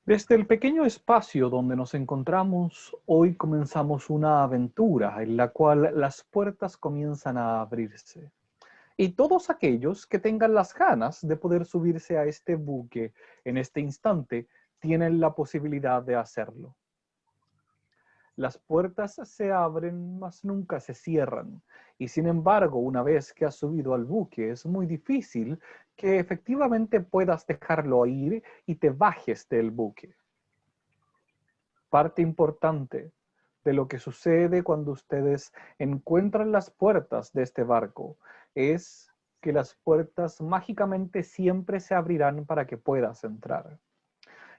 Desde el pequeño espacio donde nos encontramos, hoy comenzamos una aventura en la cual las puertas comienzan a abrirse. Y todos aquellos que tengan las ganas de poder subirse a este buque en este instante, tienen la posibilidad de hacerlo. Las puertas se abren, mas nunca se cierran. Y sin embargo, una vez que has subido al buque, es muy difícil que efectivamente puedas dejarlo ir y te bajes del buque. Parte importante de lo que sucede cuando ustedes encuentran las puertas de este barco es que las puertas mágicamente siempre se abrirán para que puedas entrar.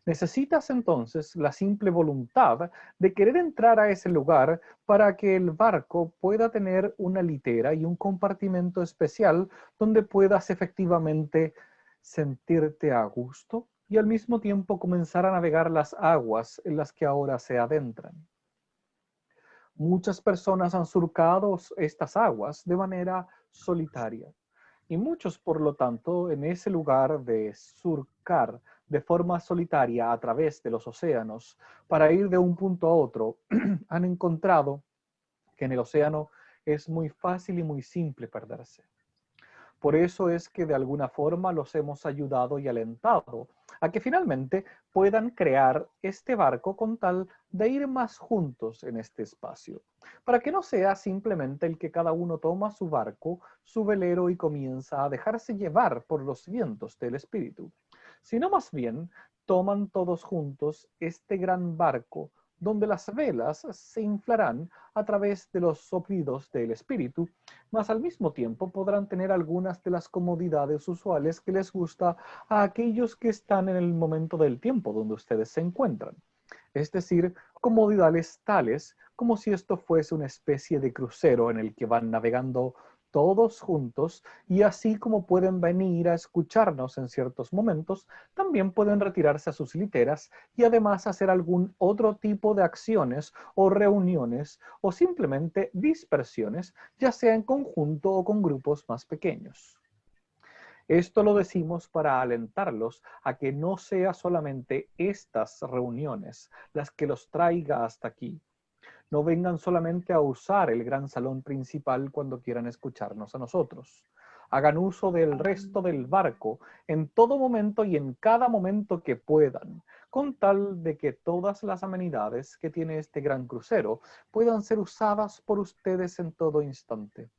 Necesitas entonces la simple voluntad de querer entrar a ese lugar para que el barco pueda tener una litera y un compartimento especial donde puedas efectivamente sentirte a gusto y al mismo tiempo comenzar a navegar las aguas en las que ahora se adentran. Muchas personas han surcado estas aguas de manera solitaria y muchos, por lo tanto, en ese lugar de surcar de forma solitaria a través de los océanos para ir de un punto a otro, han encontrado que en el océano es muy fácil y muy simple perderse. Por eso es que de alguna forma los hemos ayudado y alentado a que finalmente puedan crear este barco con tal de ir más juntos en este espacio, para que no sea simplemente el que cada uno toma su barco, su velero y comienza a dejarse llevar por los vientos del espíritu, sino más bien toman todos juntos este gran barco donde las velas se inflarán a través de los soplidos del espíritu, mas al mismo tiempo podrán tener algunas de las comodidades usuales que les gusta a aquellos que están en el momento del tiempo donde ustedes se encuentran. Es decir, comodidades tales como si esto fuese una especie de crucero en el que van navegando todos juntos y así como pueden venir a escucharnos en ciertos momentos, también pueden retirarse a sus literas y además hacer algún otro tipo de acciones o reuniones o simplemente dispersiones, ya sea en conjunto o con grupos más pequeños. Esto lo decimos para alentarlos a que no sea solamente estas reuniones las que los traiga hasta aquí. No vengan solamente a usar el gran salón principal cuando quieran escucharnos a nosotros. Hagan uso del resto del barco en todo momento y en cada momento que puedan, con tal de que todas las amenidades que tiene este gran crucero puedan ser usadas por ustedes en todo instante.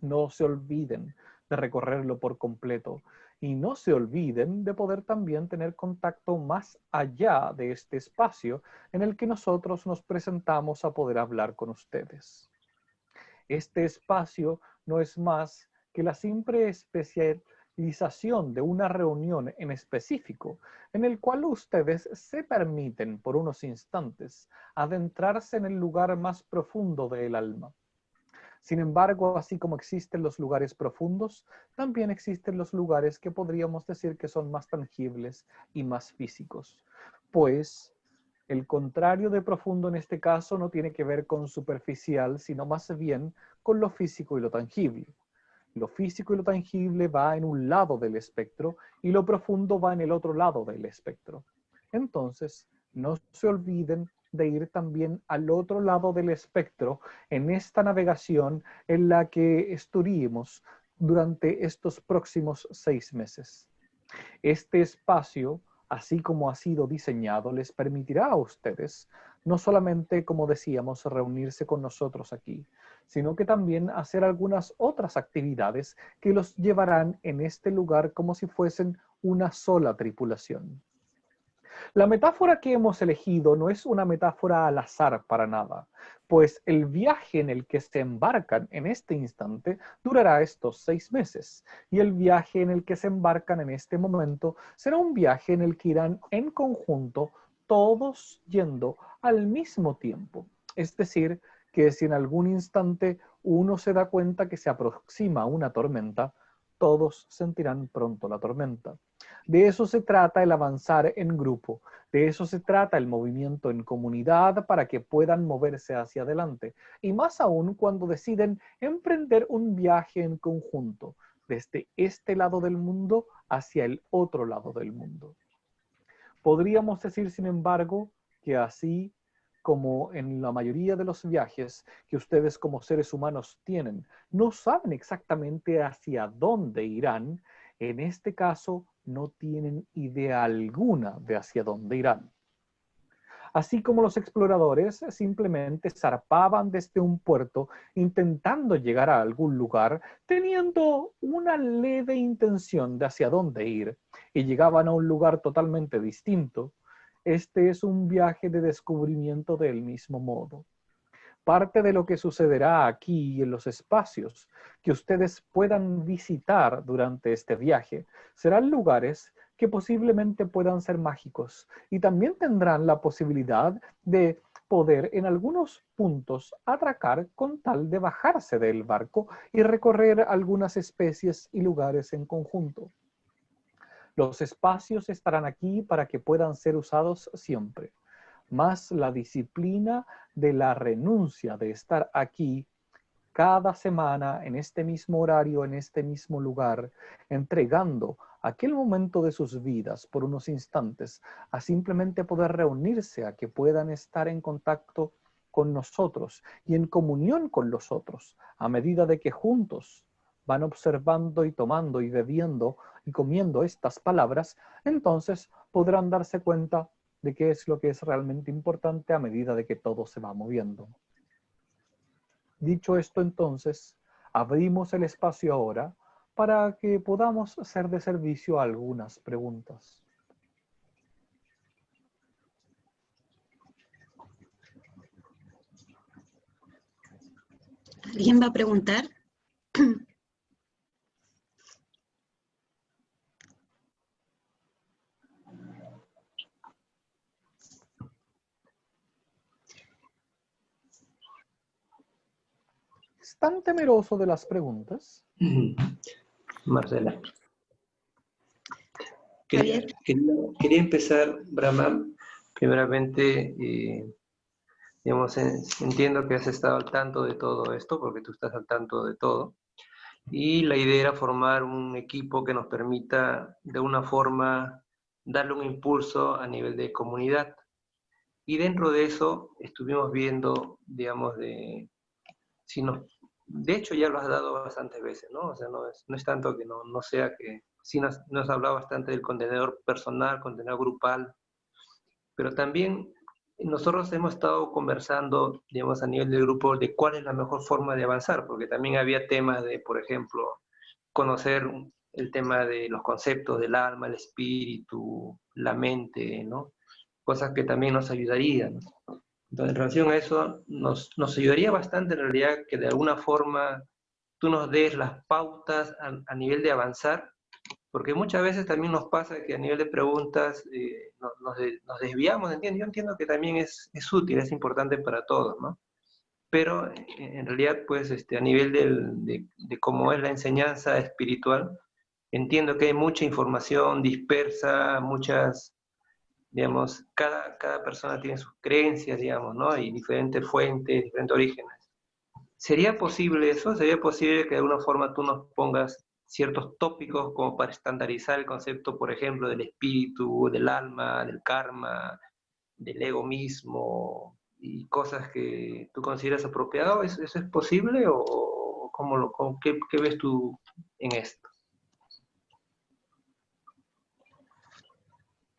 No se olviden de recorrerlo por completo y no se olviden de poder también tener contacto más allá de este espacio en el que nosotros nos presentamos a poder hablar con ustedes. Este espacio no es más que la simple especialización de una reunión en específico en el cual ustedes se permiten por unos instantes adentrarse en el lugar más profundo del alma. Sin embargo, así como existen los lugares profundos, también existen los lugares que podríamos decir que son más tangibles y más físicos. Pues el contrario de profundo en este caso no tiene que ver con superficial, sino más bien con lo físico y lo tangible. Lo físico y lo tangible va en un lado del espectro y lo profundo va en el otro lado del espectro. Entonces, no se olviden de ir también al otro lado del espectro en esta navegación en la que estuvimos durante estos próximos 6 meses. Este espacio, así como ha sido diseñado, les permitirá a ustedes no solamente, como decíamos, reunirse con nosotros aquí, sino que también hacer algunas otras actividades que los llevarán en este lugar como si fuesen una sola tripulación. La metáfora que hemos elegido no es una metáfora al azar para nada, pues el viaje en el que se embarcan en este instante durará estos 6 meses, y el viaje en el que se embarcan en este momento será un viaje en el que irán en conjunto todos yendo al mismo tiempo. Es decir, que si en algún instante uno se da cuenta que se aproxima una tormenta, todos sentirán pronto la tormenta. De eso se trata el avanzar en grupo, de eso se trata el movimiento en comunidad para que puedan moverse hacia adelante. Y más aún cuando deciden emprender un viaje en conjunto, desde este lado del mundo hacia el otro lado del mundo. Podríamos decir, sin embargo, que así como en la mayoría de los viajes que ustedes como seres humanos tienen, no saben exactamente hacia dónde irán, en este caso no tienen idea alguna de hacia dónde irán. Así como los exploradores simplemente zarpaban desde un puerto intentando llegar a algún lugar, teniendo una leve intención de hacia dónde ir, y llegaban a un lugar totalmente distinto, este es un viaje de descubrimiento del mismo modo. Parte de lo que sucederá aquí en los espacios que ustedes puedan visitar durante este viaje serán lugares que posiblemente puedan ser mágicos y también tendrán la posibilidad de poder en algunos puntos atracar con tal de bajarse del barco y recorrer algunas especies y lugares en conjunto. Los espacios estarán aquí para que puedan ser usados siempre, más la disciplina de la renuncia de estar aquí cada semana, en este mismo horario, en este mismo lugar, entregando aquel momento de sus vidas por unos instantes a simplemente poder reunirse, a que puedan estar en contacto con nosotros y en comunión con los otros, a medida de que juntos van observando y tomando y bebiendo y comiendo estas palabras, entonces podrán darse cuenta de qué es lo que es realmente importante a medida de que todo se va moviendo. Dicho esto, entonces, abrimos el espacio ahora para que podamos hacer de servicio a algunas preguntas. ¿Alguien va a preguntar? ¿Están temerosos de las Marcela. Javier. Quería empezar, Brahma, primeramente, digamos, entiendo que has estado al tanto de todo esto, porque tú estás al tanto de todo, y la idea era formar un equipo que nos permita, de una forma, darle un impulso a nivel de comunidad. Y dentro de eso estuvimos viendo, digamos, de hecho ya lo has dado bastantes veces, ¿no? O sea, no es tanto que no sea que, sí nos has hablado bastante del contenedor personal, contenedor grupal, pero también nosotros hemos estado conversando, digamos, a nivel del grupo de cuál es la mejor forma de avanzar, porque también había temas de, por ejemplo, conocer el tema de los conceptos del alma, el espíritu, la mente, ¿no? Cosas que también nos ayudarían. Entonces, en relación a eso, nos ayudaría bastante en realidad que de alguna forma tú nos des las pautas a nivel de avanzar, porque muchas veces también nos pasa que a nivel de preguntas nos desviamos, ¿entiendes? Yo entiendo que también es útil, es importante para todos, ¿no? Pero en realidad, pues, a nivel de cómo es la enseñanza espiritual, entiendo que hay mucha información dispersa, muchas, digamos, cada persona tiene sus creencias, digamos, ¿no? Y diferentes fuentes, diferentes orígenes. ¿Sería posible eso? ¿Sería posible que de alguna forma tú nos pongas ciertos tópicos como para estandarizar el concepto, por ejemplo, del espíritu, del alma, del karma, del ego mismo y cosas que tú consideras apropiado? ¿Eso es posible o qué ves tú en esto?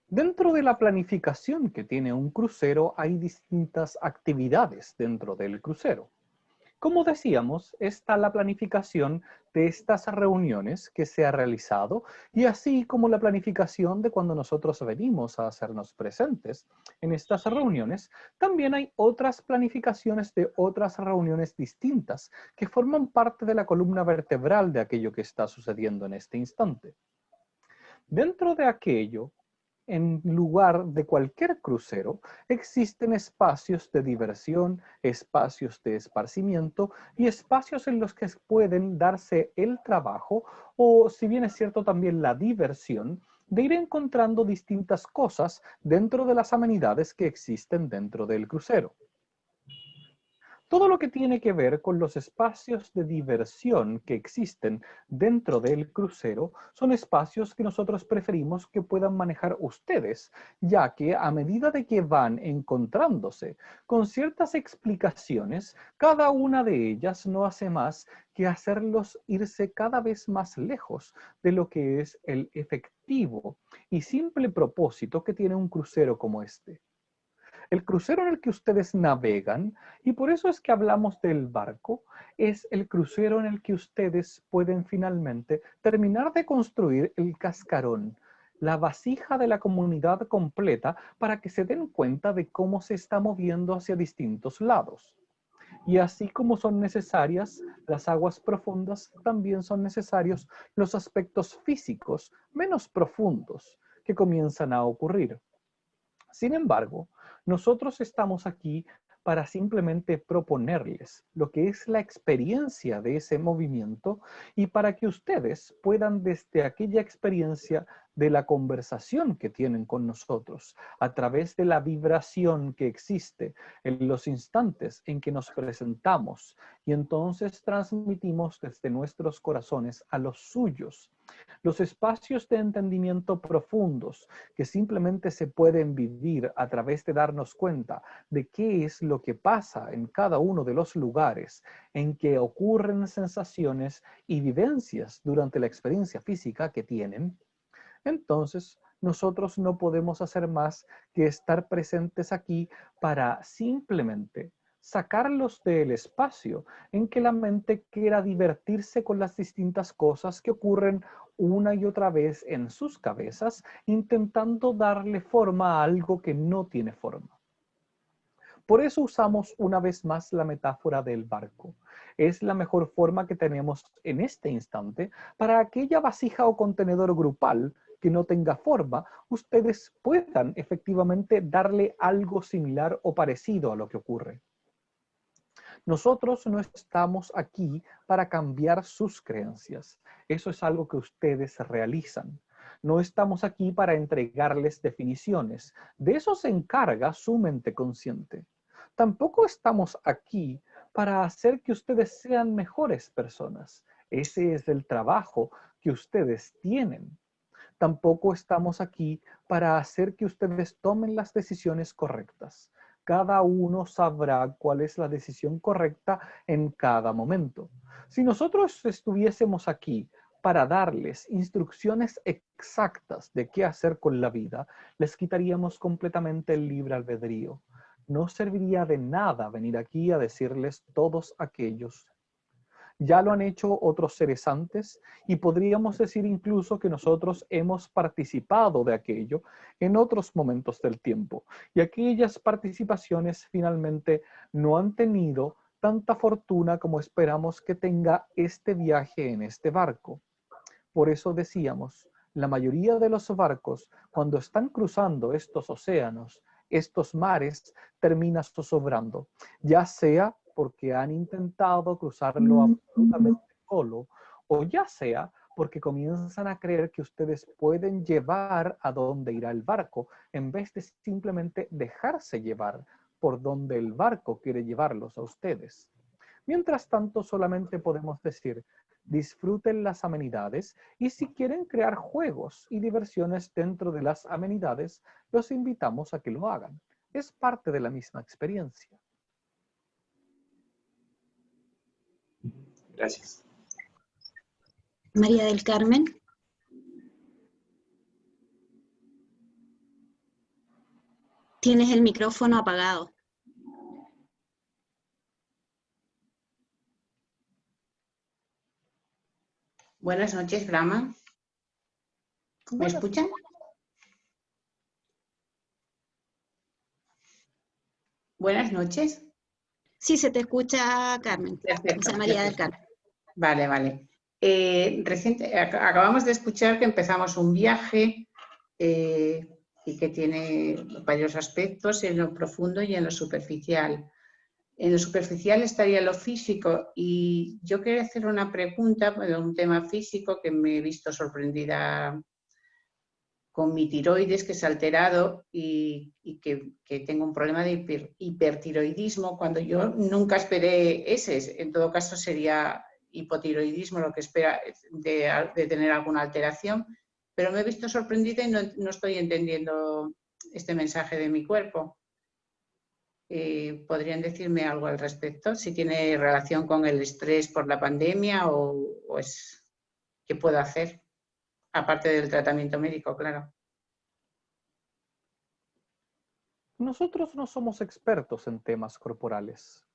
Dentro de la planificación que tiene un crucero hay distintas actividades dentro del crucero. Como decíamos, está la planificación de estas reuniones que se ha realizado y así como la planificación de cuando nosotros venimos a hacernos presentes en estas reuniones, también hay otras planificaciones de otras reuniones distintas que forman parte de la columna vertebral de aquello que está sucediendo en este instante. Dentro de aquello, en lugar de cualquier crucero, existen espacios de diversión, espacios de esparcimiento y espacios en los que pueden darse el trabajo o, si bien es cierto, también la diversión de ir encontrando distintas cosas dentro de las amenidades que existen dentro del crucero. Todo lo que tiene que ver con los espacios de diversión que existen dentro del crucero son espacios que nosotros preferimos que puedan manejar ustedes, ya que a medida de que van encontrándose con ciertas explicaciones, cada una de ellas no hace más que hacerlos irse cada vez más lejos de lo que es el efectivo y simple propósito que tiene un crucero como este. El crucero en el que ustedes navegan, y por eso es que hablamos del barco, es el crucero en el que ustedes pueden finalmente terminar de construir el cascarón, la vasija de la comunidad completa para que se den cuenta de cómo se está moviendo hacia distintos lados. Y así como son necesarias las aguas profundas, también son necesarios los aspectos físicos menos profundos que comienzan a ocurrir. Sin embargo, nosotros estamos aquí para simplemente proponerles lo que es la experiencia de ese movimiento y para que ustedes puedan desde aquella experiencia de la conversación que tienen con nosotros, a través de la vibración que existe en los instantes en que nos presentamos y entonces transmitimos desde nuestros corazones a los suyos. Los espacios de entendimiento profundos que simplemente se pueden vivir a través de darnos cuenta de qué es lo que pasa en cada uno de los lugares en que ocurren sensaciones y vivencias durante la experiencia física que tienen, entonces nosotros no podemos hacer más que estar presentes aquí para simplemente sacarlos del espacio en que la mente quiera divertirse con las distintas cosas que ocurren una y otra vez en sus cabezas, intentando darle forma a algo que no tiene forma. Por eso usamos una vez más la metáfora del barco. Es la mejor forma que tenemos en este instante para aquella vasija o contenedor grupal que no tenga forma, ustedes puedan efectivamente darle algo similar o parecido a lo que ocurre. Nosotros no estamos aquí para cambiar sus creencias. Eso es algo que ustedes realizan. No estamos aquí para entregarles definiciones. De eso se encarga su mente consciente. Tampoco estamos aquí para hacer que ustedes sean mejores personas. Ese es el trabajo que ustedes tienen. Tampoco estamos aquí para hacer que ustedes tomen las decisiones correctas. Cada uno sabrá cuál es la decisión correcta en cada momento. Si nosotros estuviésemos aquí para darles instrucciones exactas de qué hacer con la vida, les quitaríamos completamente el libre albedrío. No serviría de nada venir aquí a decirles todos aquellos. Ya lo han hecho otros seres antes y podríamos decir incluso que nosotros hemos participado de aquello en otros momentos del tiempo. Y aquellas participaciones finalmente no han tenido tanta fortuna como esperamos que tenga este viaje en este barco. Por eso decíamos, la mayoría de los barcos, cuando están cruzando estos océanos, estos mares, termina zozobrando, ya sea porque han intentado cruzarlo absolutamente solo, o ya sea porque comienzan a creer que ustedes pueden llevar a dónde irá el barco, en vez de simplemente dejarse llevar por donde el barco quiere llevarlos a ustedes. Mientras tanto, solamente podemos decir, disfruten las amenidades y si quieren crear juegos y diversiones dentro de las amenidades, los invitamos a que lo hagan. Es parte de la misma experiencia. Gracias. María del Carmen. Tienes el micrófono apagado. Buenas noches, Brahma. ¿Me escuchan? Buenas noches. Sí, se te escucha, Carmen. Perfecto. O sea, María del Carmen. Vale, vale. Acabamos de escuchar que empezamos un viaje y que tiene varios aspectos en lo profundo y en lo superficial. En lo superficial estaría lo físico y yo quería hacer una pregunta de un tema físico que me he visto sorprendida con mi tiroides que se ha alterado y que tengo un problema de hipertiroidismo, cuando yo nunca esperé ese. En todo caso sería hipotiroidismo lo que espera de tener alguna alteración, pero me he visto sorprendida y no estoy entendiendo este mensaje de mi cuerpo. ¿Podrían decirme algo al respecto? Si tiene relación con el estrés por la pandemia o es qué puedo hacer, aparte del tratamiento médico, claro. Nosotros no somos expertos en temas corporales.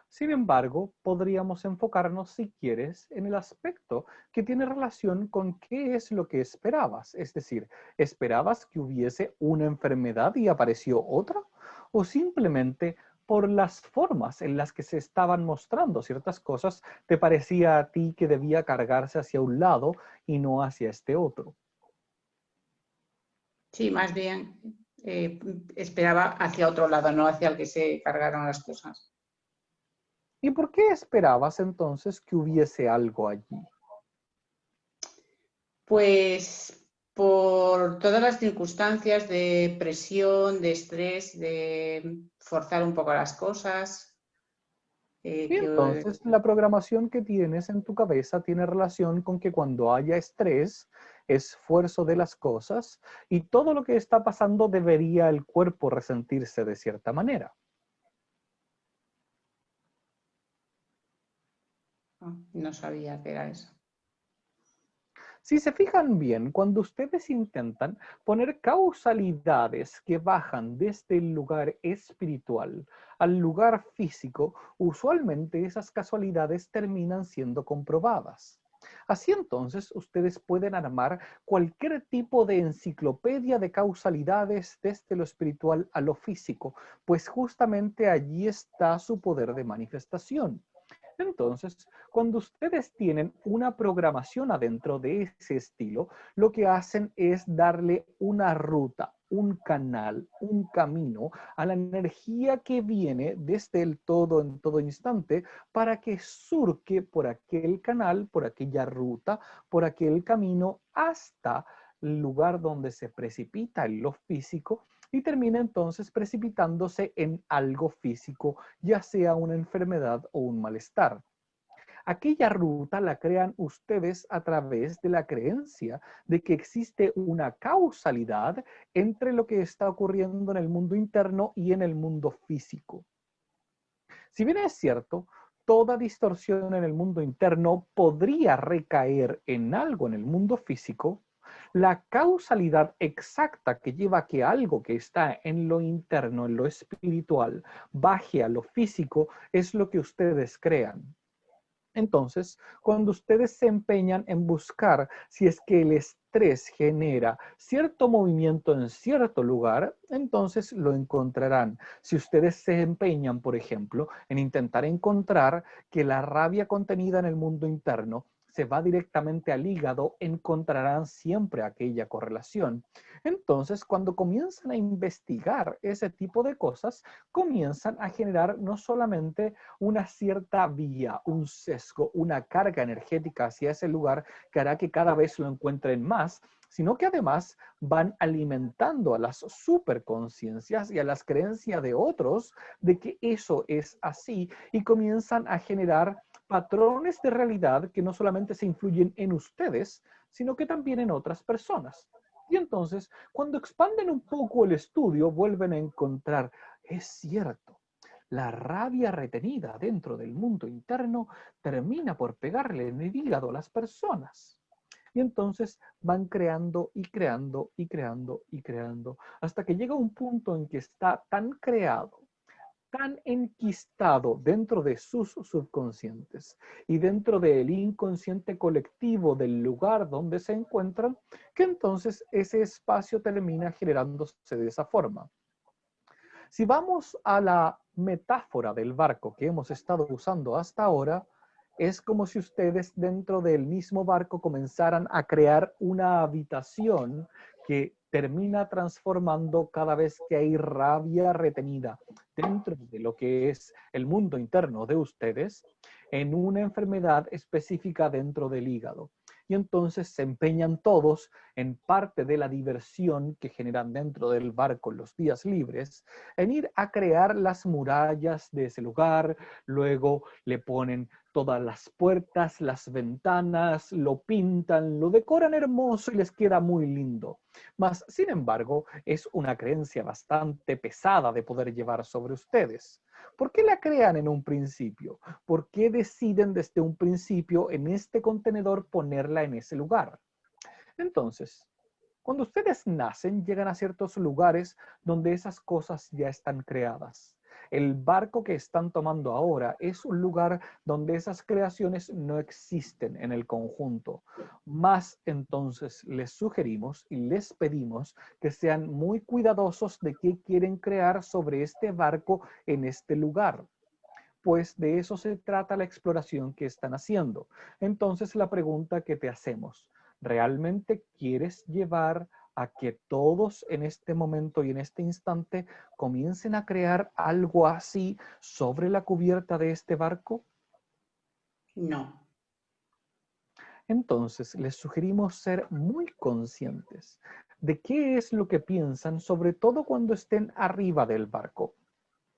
Sin embargo, podríamos enfocarnos, si quieres, en el aspecto que tiene relación con qué es lo que esperabas. Es decir, ¿esperabas que hubiese una enfermedad y apareció otra? ¿O simplemente por las formas en las que se estaban mostrando ciertas cosas, te parecía a ti que debía cargarse hacia un lado y no hacia este otro? Sí, más bien esperaba hacia otro lado, no hacia el que se cargaron las cosas. ¿Y por qué esperabas entonces que hubiese algo allí? Pues por todas las circunstancias de presión, de estrés, de forzar un poco las cosas. Y entonces la programación que tienes en tu cabeza tiene relación con que cuando haya estrés, esfuerzo de las cosas y todo lo que está pasando debería el cuerpo resentirse de cierta manera. No sabía que era eso. Si se fijan bien, cuando ustedes intentan poner causalidades que bajan desde el lugar espiritual al lugar físico, usualmente esas casualidades terminan siendo comprobadas. Así entonces, ustedes pueden armar cualquier tipo de enciclopedia de causalidades desde lo espiritual a lo físico, pues justamente allí está su poder de manifestación. Entonces, cuando ustedes tienen una programación adentro de ese estilo, lo que hacen es darle una ruta, un canal, un camino a la energía que viene desde el todo en todo instante para que surque por aquel canal, por aquella ruta, por aquel camino hasta el lugar donde se precipita en lo físico y termina entonces precipitándose en algo físico, ya sea una enfermedad o un malestar. Aquella ruta la crean ustedes a través de la creencia de que existe una causalidad entre lo que está ocurriendo en el mundo interno y en el mundo físico. Si bien es cierto, toda distorsión en el mundo interno podría recaer en algo en el mundo físico, la causalidad exacta que lleva a que algo que está en lo interno, en lo espiritual, baje a lo físico, es lo que ustedes crean. Entonces, cuando ustedes se empeñan en buscar si es que el estrés genera cierto movimiento en cierto lugar, entonces lo encontrarán. Si ustedes se empeñan, por ejemplo, en intentar encontrar que la rabia contenida en el mundo interno se va directamente al hígado, encontrarán siempre aquella correlación. Entonces, cuando comienzan a investigar ese tipo de cosas, comienzan a generar no solamente una cierta vía, un sesgo, una carga energética hacia ese lugar que hará que cada vez lo encuentren más, sino que además van alimentando a las superconciencias y a las creencias de otros de que eso es así y comienzan a generar patrones de realidad que no solamente se influyen en ustedes, sino que también en otras personas. Y entonces, cuando expanden un poco el estudio, vuelven a encontrar, es cierto, la rabia retenida dentro del mundo interno termina por pegarle en el hígado a las personas. Y entonces van creando y creando y creando y creando, hasta que llega un punto en que está tan creado, tan enquistado dentro de sus subconscientes y dentro del inconsciente colectivo del lugar donde se encuentran, que entonces ese espacio termina generándose de esa forma. Si vamos a la metáfora del barco que hemos estado usando hasta ahora, es como si ustedes dentro del mismo barco comenzaran a crear una habitación que termina transformando cada vez que hay rabia retenida dentro de lo que es el mundo interno de ustedes en una enfermedad específica dentro del hígado. y entonces se empeñan todos en parte de la diversión que generan dentro del barco en los días libres, en ir a crear las murallas de ese lugar, luego le ponen todas las puertas, las ventanas, lo pintan, lo decoran hermoso y les queda muy lindo. Mas, sin embargo, es una creencia bastante pesada de poder llevar sobre ustedes. ¿Por qué la crean en un principio? ¿Por qué deciden desde un principio en este contenedor ponerla en ese lugar? Entonces, cuando ustedes nacen, llegan a ciertos lugares donde esas cosas ya están creadas. El barco que están tomando ahora es un lugar donde esas creaciones no existen en el conjunto. Más entonces les sugerimos y les pedimos que sean muy cuidadosos de qué quieren crear sobre este barco en este lugar. Pues de eso se trata la exploración que están haciendo. Entonces la pregunta que te hacemos, ¿realmente quieres llevar a que todos en este momento y en este instante comiencen a crear algo así sobre la cubierta de este barco? No. Entonces les sugerimos ser muy conscientes de qué es lo que piensan, sobre todo cuando estén arriba del barco.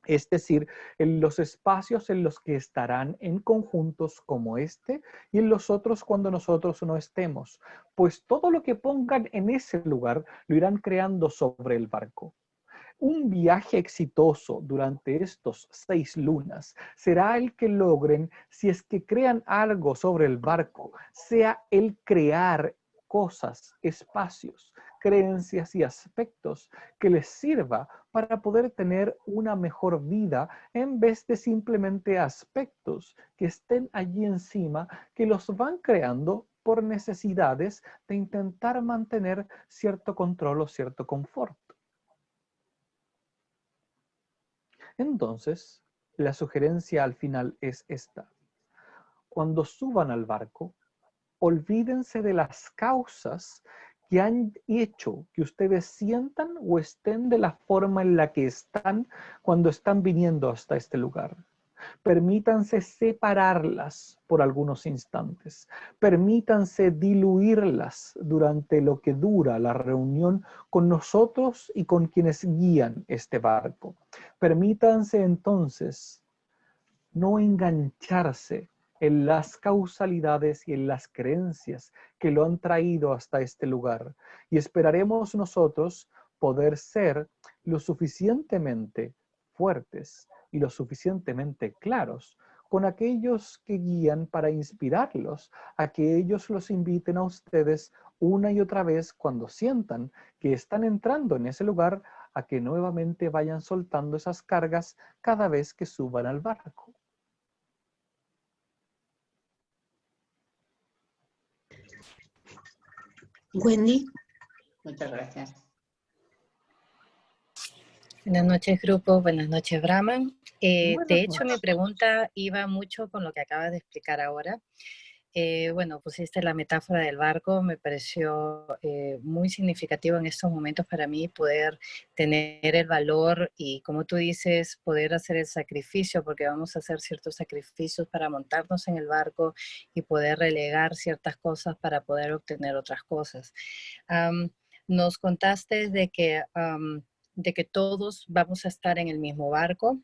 Es decir, en los espacios en los que estarán en conjuntos como este y en los otros cuando nosotros no estemos, pues todo lo que pongan en ese lugar lo irán creando sobre el barco. Un viaje exitoso durante estos 6 lunas será el que logren, si es que crean algo sobre el barco, sea el crear cosas, espacios, creencias y aspectos que les sirva para poder tener una mejor vida en vez de simplemente aspectos que estén allí encima que los van creando por necesidades de intentar mantener cierto control o cierto confort. Entonces, la sugerencia al final es esta. Cuando suban al barco, olvídense de las causas que han hecho que ustedes sientan o estén de la forma en la que están cuando están viniendo hasta este lugar. Permítanse separarlas por algunos instantes. Permítanse diluirlas durante lo que dura la reunión con nosotros y con quienes guían este barco. Permítanse entonces no engancharse en las causalidades y en las creencias que lo han traído hasta este lugar. Y esperaremos nosotros poder ser lo suficientemente fuertes y lo suficientemente claros con aquellos que guían para inspirarlos a que ellos los inviten a ustedes una y otra vez cuando sientan que están entrando en ese lugar, a que nuevamente vayan soltando esas cargas cada vez que suban al barco. Wendy. Muchas gracias. Buenas noches, grupo. Buenas noches, Brahman. De hecho, mi noches. pregunta iba mucho con lo que acabas de explicar ahora. Bueno, pusiste la metáfora del barco, me pareció muy significativo en estos momentos para mí poder tener el valor y, como tú dices, poder hacer el sacrificio, porque vamos a hacer ciertos sacrificios para montarnos en el barco y poder relegar ciertas cosas para poder obtener otras cosas. Nos contaste de que todos vamos a estar en el mismo barco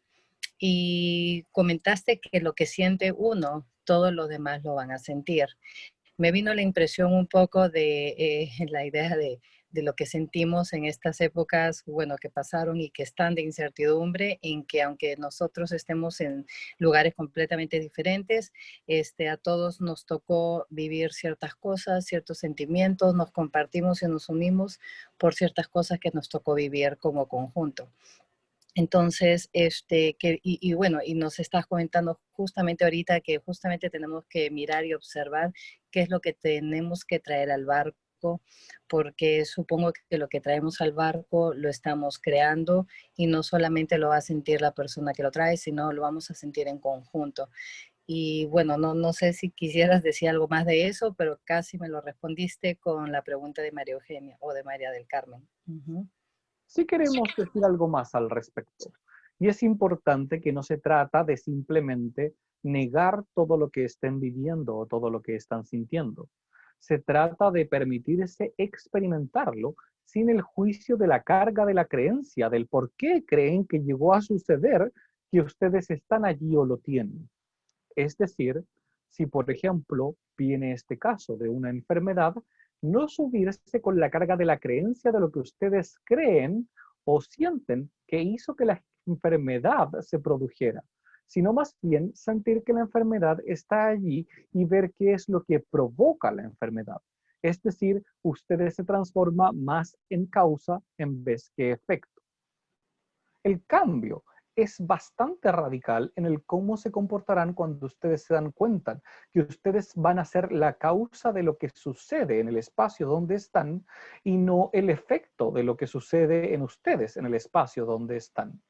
y comentaste que lo que siente uno, todos los demás lo van a sentir. Me vino la impresión un poco de la idea de lo que sentimos en estas épocas, bueno, que pasaron y que están de incertidumbre, en que aunque nosotros estemos en lugares completamente diferentes, a todos nos tocó vivir ciertas cosas, ciertos sentimientos, nos compartimos y nos unimos por ciertas cosas que nos tocó vivir como conjunto. Entonces, bueno, y nos estás comentando justamente ahorita que justamente tenemos que mirar y observar qué es lo que tenemos que traer al barco, porque supongo que lo que traemos al barco lo estamos creando y no solamente lo va a sentir la persona que lo trae, sino lo vamos a sentir en conjunto. Y bueno, no sé si quisieras decir algo más de eso, pero casi me lo respondiste con la pregunta de María Eugenia o de María del Carmen. Sí queremos decir algo más al respecto. Y es importante que no se trata de simplemente negar todo lo que estén viviendo o todo lo que están sintiendo, Se trata de permitirse experimentarlo sin el juicio de la carga de la creencia, del por qué creen que llegó a suceder que ustedes están allí o lo tienen. Es decir, si por ejemplo viene este caso de una enfermedad, no subirse con la carga de la creencia de lo que ustedes creen o sienten que hizo que la enfermedad se produjera, sino más bien sentir que la enfermedad está allí y ver qué es lo que provoca la enfermedad. Es decir, ustedes se transforman más en causa en vez que efecto. El cambio es bastante radical en el cómo se comportarán cuando ustedes se dan cuenta que ustedes van a ser la causa de lo que sucede en el espacio donde están y no el efecto de lo que sucede en ustedes en el espacio donde están.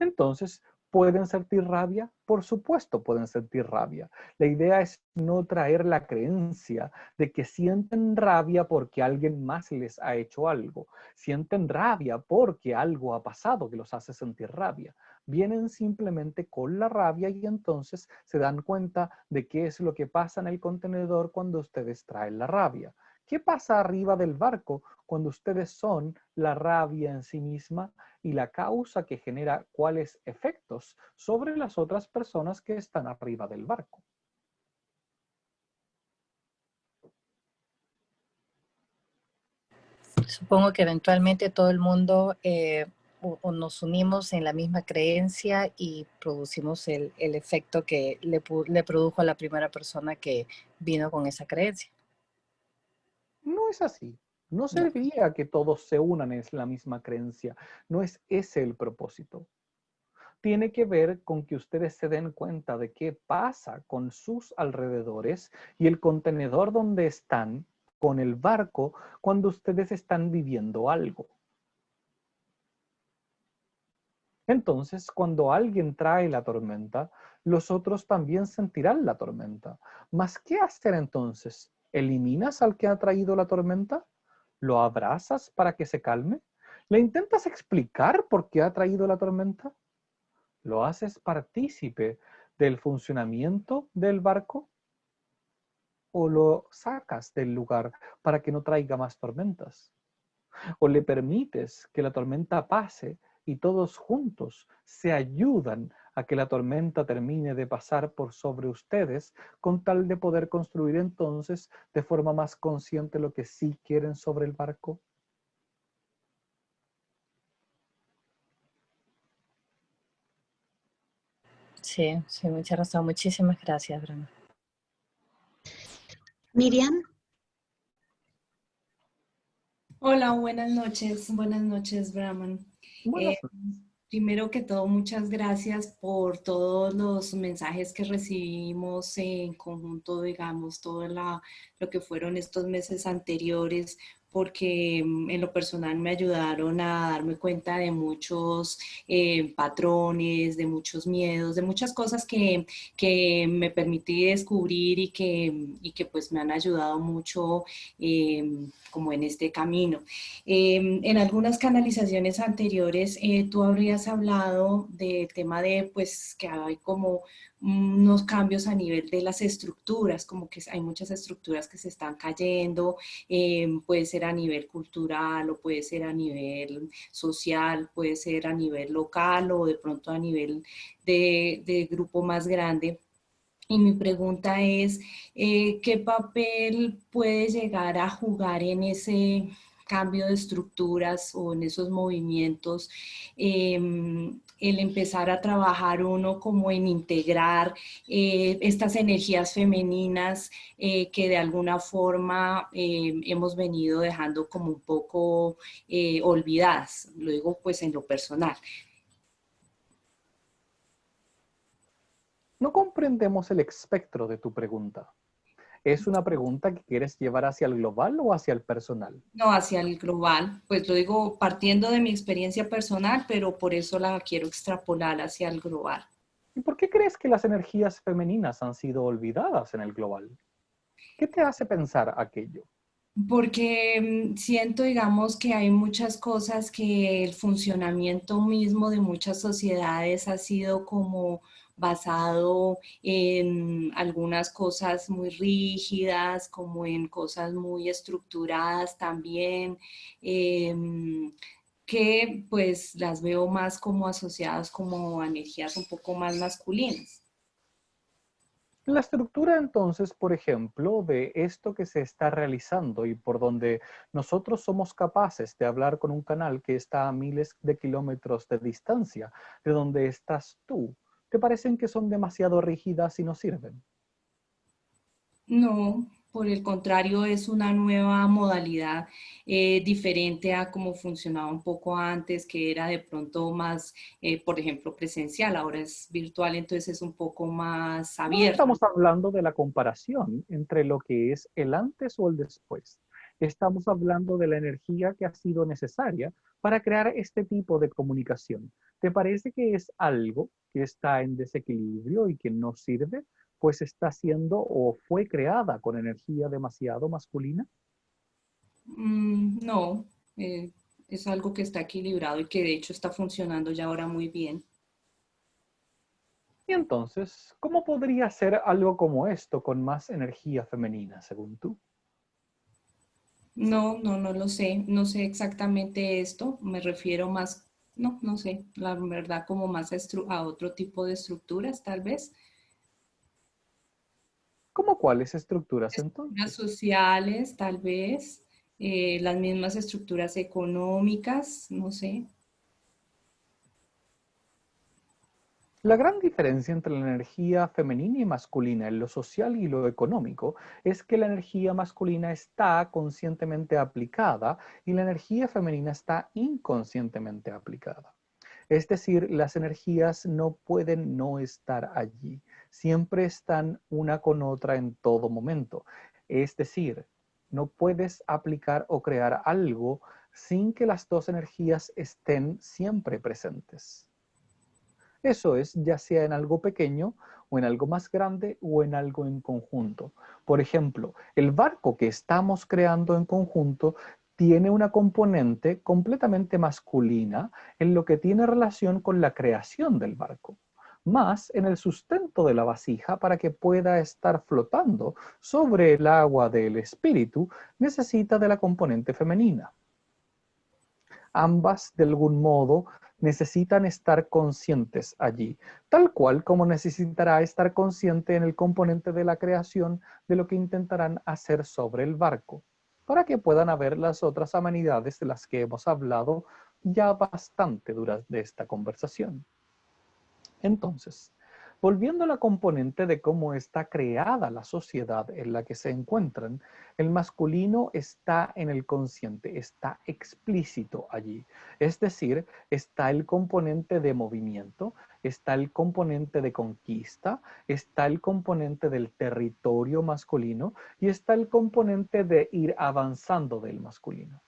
Entonces, ¿pueden sentir rabia? Por supuesto pueden sentir rabia. La idea es no traer la creencia de que sienten rabia porque alguien más les ha hecho algo. Sienten rabia porque algo ha pasado que los hace sentir rabia. Vienen simplemente con la rabia y entonces se dan cuenta de qué es lo que pasa en el contenedor cuando ustedes traen la rabia. ¿Qué pasa arriba del barco cuando ustedes son la rabia en sí misma y la causa que genera cuáles efectos sobre las otras personas que están arriba del barco? Supongo que eventualmente todo el mundo o nos unimos en la misma creencia y producimos el efecto que le produjo a la primera persona que vino con esa creencia. No es así. No No. serviría que todos se unan en la misma creencia. No es ese el propósito. Tiene que ver con que ustedes se den cuenta de qué pasa con sus alrededores y el contenedor donde están, con el barco, cuando ustedes están viviendo algo. Entonces, cuando alguien trae la tormenta, los otros también sentirán la tormenta. ¿Mas qué hacer entonces? ¿Eliminas al que ha traído la tormenta? ¿Lo abrazas para que se calme? ¿Le intentas explicar por qué ha traído la tormenta? ¿Lo haces partícipe del funcionamiento del barco? ¿O lo sacas del lugar para que no traiga más tormentas? ¿O le permites que la tormenta pase y todos juntos se ayudan a que la tormenta termine de pasar por sobre ustedes con tal de poder construir entonces de forma más consciente lo que sí quieren sobre el barco? Sí, sí, mucha razón. Muchísimas gracias, Brahma. Miriam, Hola, buenas noches, Brahman. Bueno, Primero que todo, muchas gracias por todos los mensajes que recibimos en conjunto, digamos, lo que fueron estos meses anteriores, porque en lo personal me ayudaron a darme cuenta de muchos patrones, de muchos miedos, de muchas cosas que me permití descubrir y que pues me han ayudado mucho como en este camino. En algunas canalizaciones anteriores tú habrías hablado del tema de pues que hay como unos cambios a nivel de las estructuras, como que hay muchas estructuras que se están cayendo, puede ser a nivel cultural o puede ser a nivel social, puede ser a nivel local o de pronto a nivel de grupo más grande. Y mi pregunta es, ¿qué papel puede llegar a jugar en ese cambio de estructuras o en esos movimientos, el empezar a trabajar uno como en integrar estas energías femeninas que de alguna forma hemos venido dejando como un poco olvidadas? Lo digo pues en lo personal. no comprendemos el espectro de tu pregunta. ¿Es una pregunta que quieres llevar hacia el global o hacia el personal? No, hacia el global, pues lo digo partiendo de mi experiencia personal, pero por eso la quiero extrapolar hacia el global. ¿Y por qué crees que las energías femeninas han sido olvidadas en el global? ¿Qué te hace pensar aquello? Porque siento, digamos, que hay muchas cosas que el funcionamiento mismo de muchas sociedades ha sido como basado en algunas cosas muy rígidas, como en cosas muy estructuradas también, que pues las veo más como asociadas como a energías un poco más masculinas. La estructura entonces, por ejemplo, de esto que se está realizando y por donde nosotros somos capaces de hablar con un canal que está a miles de kilómetros de distancia de donde estás tú, ¿te parecen que son demasiado rígidas y no sirven? No, por el contrario, es una nueva modalidad diferente a cómo funcionaba un poco antes, que era de pronto más, por ejemplo, presencial, ahora es virtual, entonces es un poco más No abierto. estamos hablando de la comparación entre lo que es el antes o el después. Estamos hablando de la energía que ha sido necesaria para crear este tipo de comunicación. ¿Te parece que es algo que está en desequilibrio y que no sirve? Pues está siendo o fue creada con energía demasiado masculina. No, es algo que está equilibrado y que de hecho está funcionando ya ahora muy bien. Y entonces, ¿cómo podría ser algo como esto con más energía femenina, según tú? No lo sé, no sé exactamente esto, me refiero más, no sé, la verdad como más a otro tipo de estructuras tal vez. ¿Cómo cuáles estructuras Estructuras entonces? sociales, tal vez, las mismas estructuras económicas, no sé. La gran diferencia entre la energía femenina y masculina en lo social y lo económico es que la energía masculina está conscientemente aplicada y la energía femenina está inconscientemente aplicada. Es decir, las energías no pueden no estar allí, siempre están una con otra en todo momento. Es decir, no puedes aplicar o crear algo sin que las dos energías estén siempre presentes. Eso es, ya sea en algo pequeño o en algo más grande o en algo en conjunto. Por ejemplo, el barco que estamos creando en conjunto tiene una componente completamente masculina en lo que tiene relación con la creación del barco, más en el sustento de la vasija para que pueda estar flotando sobre el agua del espíritu, necesita de la componente femenina. Ambas, de algún modo, necesitan estar conscientes allí, tal cual como necesitará estar consciente en el componente de la creación de lo que intentarán hacer sobre el barco, para que puedan haber las otras amenidades de las que hemos hablado ya bastante durante esta conversación. Entonces, volviendo a la componente de cómo está creada la sociedad en la que se encuentran, el masculino está en el consciente, está explícito allí. Es decir, está el componente de movimiento, está el componente de conquista, está el componente del territorio masculino y está el componente de ir avanzando del masculino.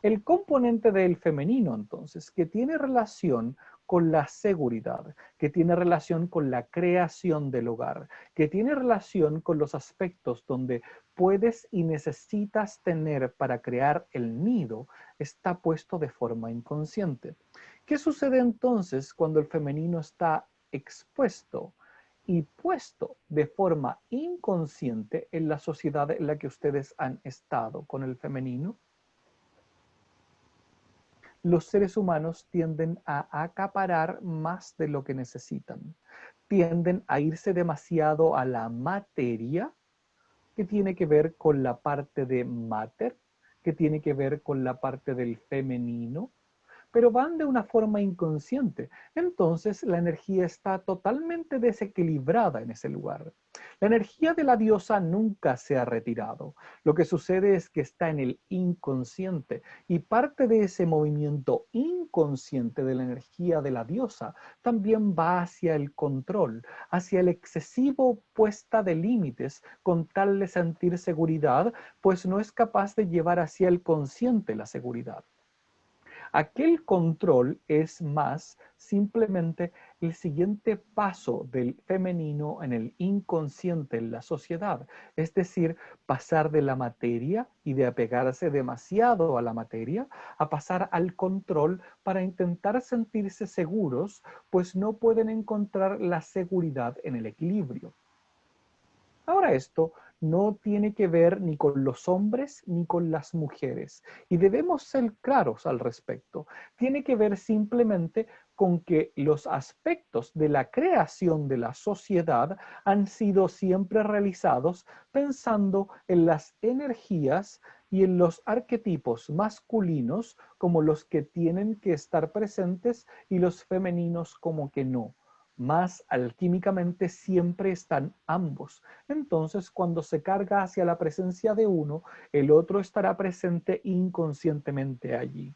El componente del femenino, entonces, que tiene relación con la seguridad, que tiene relación con la creación del hogar, que tiene relación con los aspectos donde puedes y necesitas tener para crear el nido, está puesto de forma inconsciente. ¿Qué sucede entonces cuando el femenino está expuesto y puesto de forma inconsciente en la sociedad en la que ustedes han estado con el femenino? Los seres humanos tienden a acaparar más de lo que necesitan. Tienden a irse demasiado a la materia, que tiene que ver con la parte de mater, que tiene que ver con la parte del femenino, pero van de una forma inconsciente. Entonces la energía está totalmente desequilibrada en ese lugar. La energía de la diosa nunca se ha retirado. Lo que sucede es que está en el inconsciente y parte de ese movimiento inconsciente de la energía de la diosa también va hacia el control, hacia el excesivo puesta de límites con tal de sentir seguridad, pues no es capaz de llevar hacia el consciente la seguridad. Aquel control es más simplemente el siguiente paso del femenino en el inconsciente en la sociedad, es decir, pasar de la materia y de apegarse demasiado a la materia a pasar al control para intentar sentirse seguros, pues no pueden encontrar la seguridad en el equilibrio. Ahora esto no tiene que ver ni con los hombres ni con las mujeres, y debemos ser claros al respecto. Tiene que ver simplemente con que los aspectos de la creación de la sociedad han sido siempre realizados pensando en las energías y en los arquetipos masculinos como los que tienen que estar presentes y los femeninos como que no. Más alquímicamente siempre están ambos. Entonces, cuando se carga hacia la presencia de uno, el otro estará presente inconscientemente allí.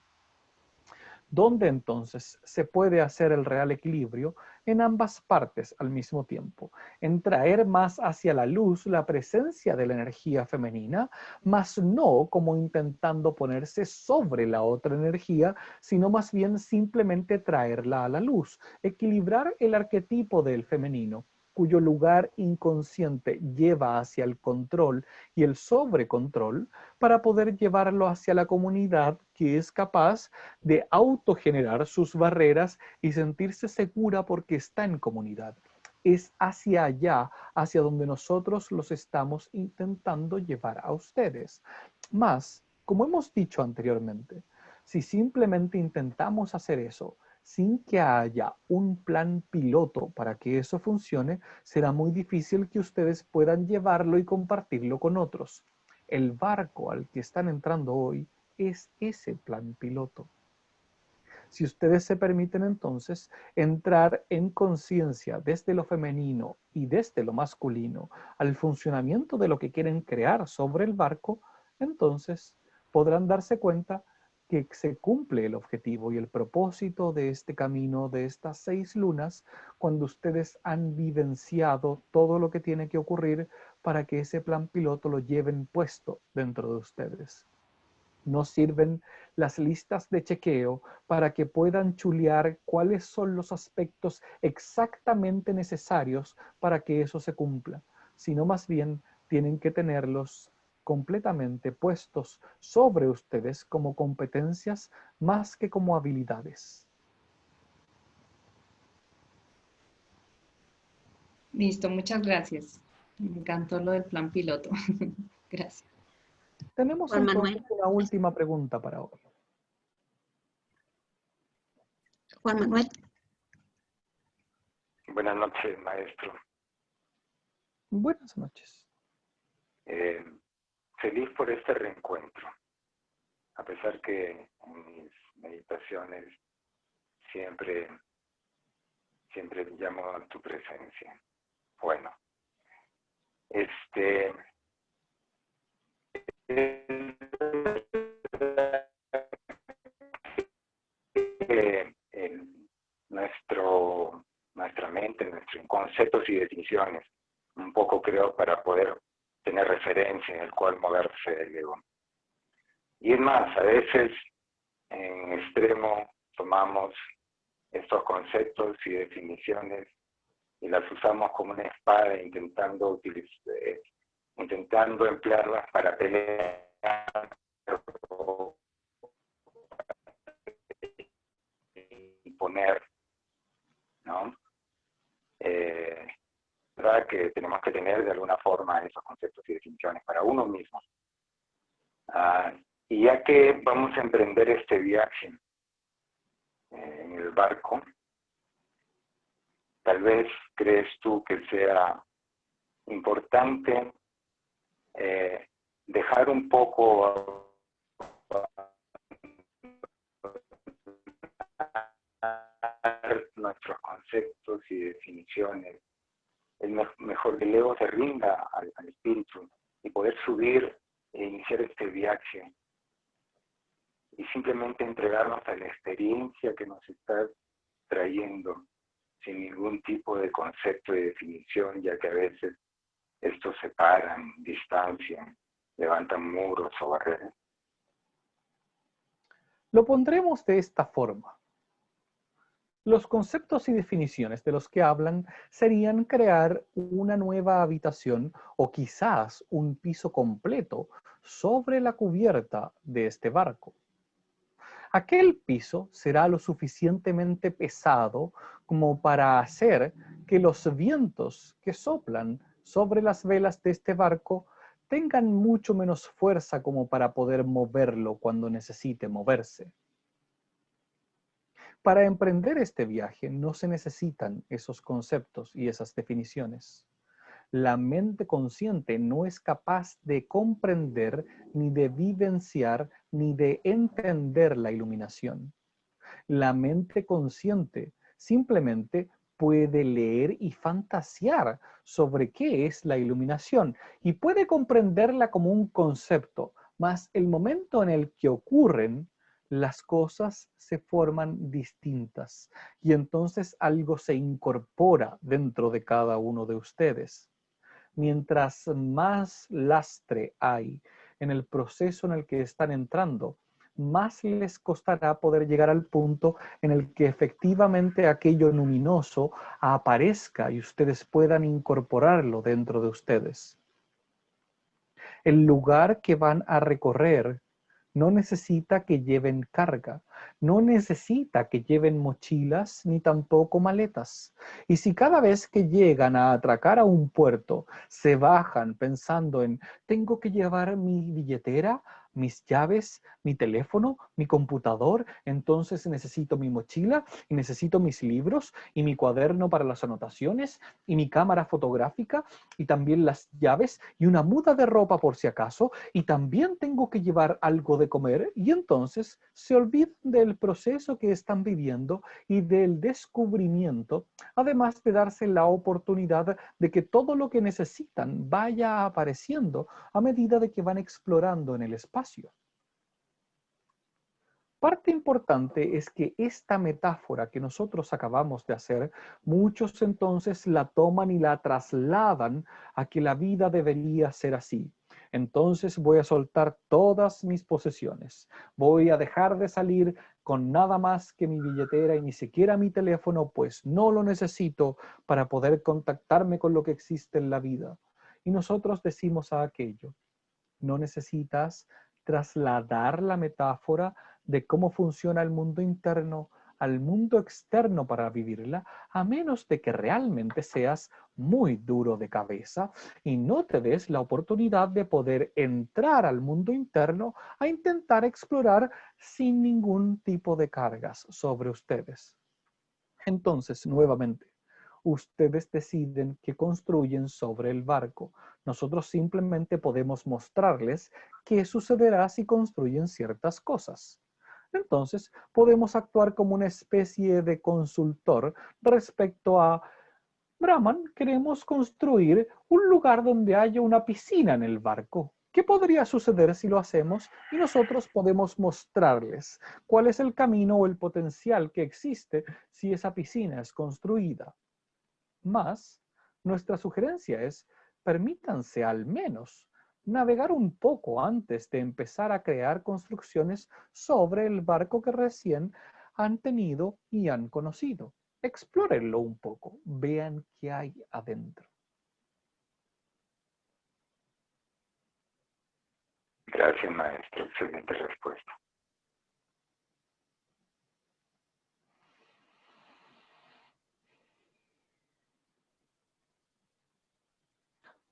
¿Dónde entonces se puede hacer el real equilibrio? En ambas partes al mismo tiempo, en traer más hacia la luz la presencia de la energía femenina, mas no como intentando ponerse sobre la otra energía, sino más bien simplemente traerla a la luz, equilibrar el arquetipo del femenino, cuyo lugar inconsciente lleva hacia el control y el sobrecontrol, para poder llevarlo hacia la comunidad que es capaz de autogenerar sus barreras y sentirse segura porque está en comunidad. Es hacia allá, hacia donde nosotros los estamos intentando llevar a ustedes. Más, como hemos dicho anteriormente, si simplemente intentamos hacer eso sin que haya un plan piloto para que eso funcione, será muy difícil que ustedes puedan llevarlo y compartirlo con otros. El barco al que están entrando hoy es ese plan piloto. Si ustedes se permiten entonces entrar en conciencia desde lo femenino y desde lo masculino al funcionamiento de lo que quieren crear sobre el barco, entonces podrán darse cuenta que se cumple el objetivo y el propósito de este camino de estas 6 lunas cuando ustedes han vivenciado todo lo que tiene que ocurrir para que ese plan piloto lo lleven puesto dentro de ustedes. No sirven las listas de chequeo para que puedan chulear cuáles son los aspectos exactamente necesarios para que eso se cumpla, sino más bien tienen que tenerlos completamente puestos sobre ustedes como competencias más que como habilidades. Listo, muchas gracias. Me encantó lo del plan piloto. Gracias. Tenemos Juan entonces Manuel. una última pregunta para hoy. Juan Manuel. Buenas noches, maestro. Buenas noches. Feliz por este reencuentro, a pesar que en mis meditaciones siempre llamo a tu presencia. Bueno, nuestra mente, nuestros conceptos y definiciones, un poco creo para poder tener referencia en el cual moverse el ego. Y es más, a veces en extremo tomamos estos conceptos y definiciones y las usamos como una espada intentando emplearlas para pelear o imponer, ¿no? ¿Verdad? Que tenemos que tener de alguna forma esos conceptos y definiciones para uno mismo. Y ya que vamos a emprender este viaje en el barco, tal vez crees tú que sea importante dejar un poco nuestros conceptos y definiciones, mejor que el ego se rinda al espíritu y poder subir e iniciar este viaje y simplemente entregarnos a la experiencia que nos está trayendo sin ningún tipo de concepto de definición, ya que a veces estos separan, distancian, levantan muros o barreras. Lo pondremos de esta forma. Los conceptos y definiciones de los que hablan serían crear una nueva habitación o quizás un piso completo sobre la cubierta de este barco. Aquel piso será lo suficientemente pesado como para hacer que los vientos que soplan sobre las velas de este barco tengan mucho menos fuerza como para poder moverlo cuando necesite moverse. Para emprender este viaje no se necesitan esos conceptos y esas definiciones. La mente consciente no es capaz de comprender, ni de vivenciar, ni de entender la iluminación. La mente consciente simplemente puede leer y fantasear sobre qué es la iluminación y puede comprenderla como un concepto, mas el momento en el que ocurren, las cosas se forman distintas y entonces algo se incorpora dentro de cada uno de ustedes. Mientras más lastre hay en el proceso en el que están entrando, más les costará poder llegar al punto en el que efectivamente aquello luminoso aparezca y ustedes puedan incorporarlo dentro de ustedes. El lugar que van a recorrer no necesita que lleven carga, no necesita que lleven mochilas ni tampoco maletas. Y si cada vez que llegan a atracar a un puerto se bajan pensando en tengo que llevar mi billetera, mis llaves, mi teléfono, mi computador, entonces necesito mi mochila y necesito mis libros y mi cuaderno para las anotaciones y mi cámara fotográfica y también las llaves y una muda de ropa por si acaso, y también tengo que llevar algo de comer, y entonces se olvidan del proceso que están viviendo y del descubrimiento, además de darse la oportunidad de que todo lo que necesitan vaya apareciendo a medida de que van explorando en el espacio. Parte importante es que esta metáfora que nosotros acabamos de hacer, muchos entonces la toman y la trasladan a que la vida debería ser así. Entonces voy a soltar todas mis posesiones. Voy a dejar de salir con nada más que mi billetera y ni siquiera mi teléfono, pues no lo necesito para poder contactarme con lo que existe en la vida. Y nosotros decimos a aquello: no necesitas trasladar la metáfora de cómo funciona el mundo interno al mundo externo para vivirla, a menos de que realmente seas muy duro de cabeza y no te des la oportunidad de poder entrar al mundo interno a intentar explorar sin ningún tipo de cargas sobre ustedes. Entonces, nuevamente, ustedes deciden qué construyen sobre el barco. Nosotros simplemente podemos mostrarles qué sucederá si construyen ciertas cosas. Entonces, podemos actuar como una especie de consultor respecto a: Brahman, queremos construir un lugar donde haya una piscina en el barco. ¿Qué podría suceder si lo hacemos? Y nosotros podemos mostrarles cuál es el camino o el potencial que existe si esa piscina es construida. Más, nuestra sugerencia es: permítanse al menos navegar un poco antes de empezar a crear construcciones sobre el barco que recién han tenido y han conocido. Explórenlo un poco, vean qué hay adentro. Gracias, maestro. Excelente respuesta.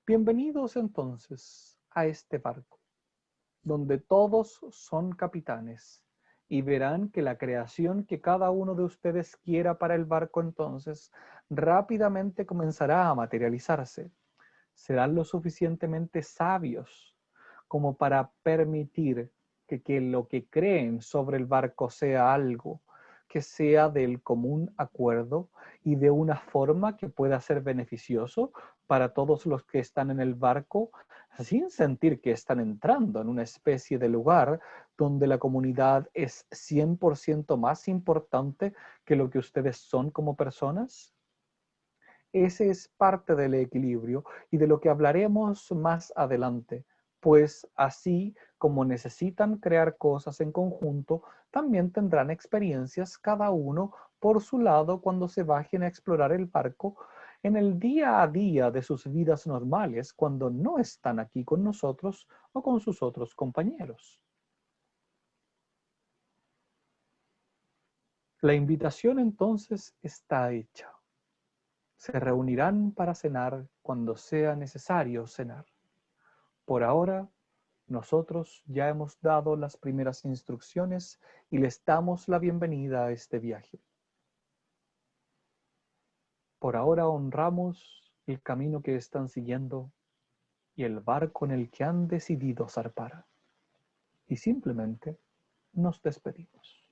Bienvenidos entonces a este barco, donde todos son capitanes, y verán que la creación que cada uno de ustedes quiera para el barco entonces rápidamente comenzará a materializarse. Serán lo suficientemente sabios como para permitir que lo que creen sobre el barco sea algo que sea del común acuerdo y de una forma que pueda ser beneficioso para todos los que están en el barco, sin sentir que están entrando en una especie de lugar donde la comunidad es 100% más importante que lo que ustedes son como personas. Ese es parte del equilibrio y de lo que hablaremos más adelante. pues así como necesitan crear cosas en conjunto, también tendrán experiencias cada uno por su lado cuando se bajen a explorar el barco en el día a día de sus vidas normales, cuando no están aquí con nosotros o con sus otros compañeros. La invitación entonces está hecha. Se reunirán para cenar cuando sea necesario cenar. Por ahora, nosotros ya hemos dado las primeras instrucciones y les damos la bienvenida a este viaje. Por ahora honramos el camino que están siguiendo y el barco en el que han decidido zarpar. Y simplemente nos despedimos.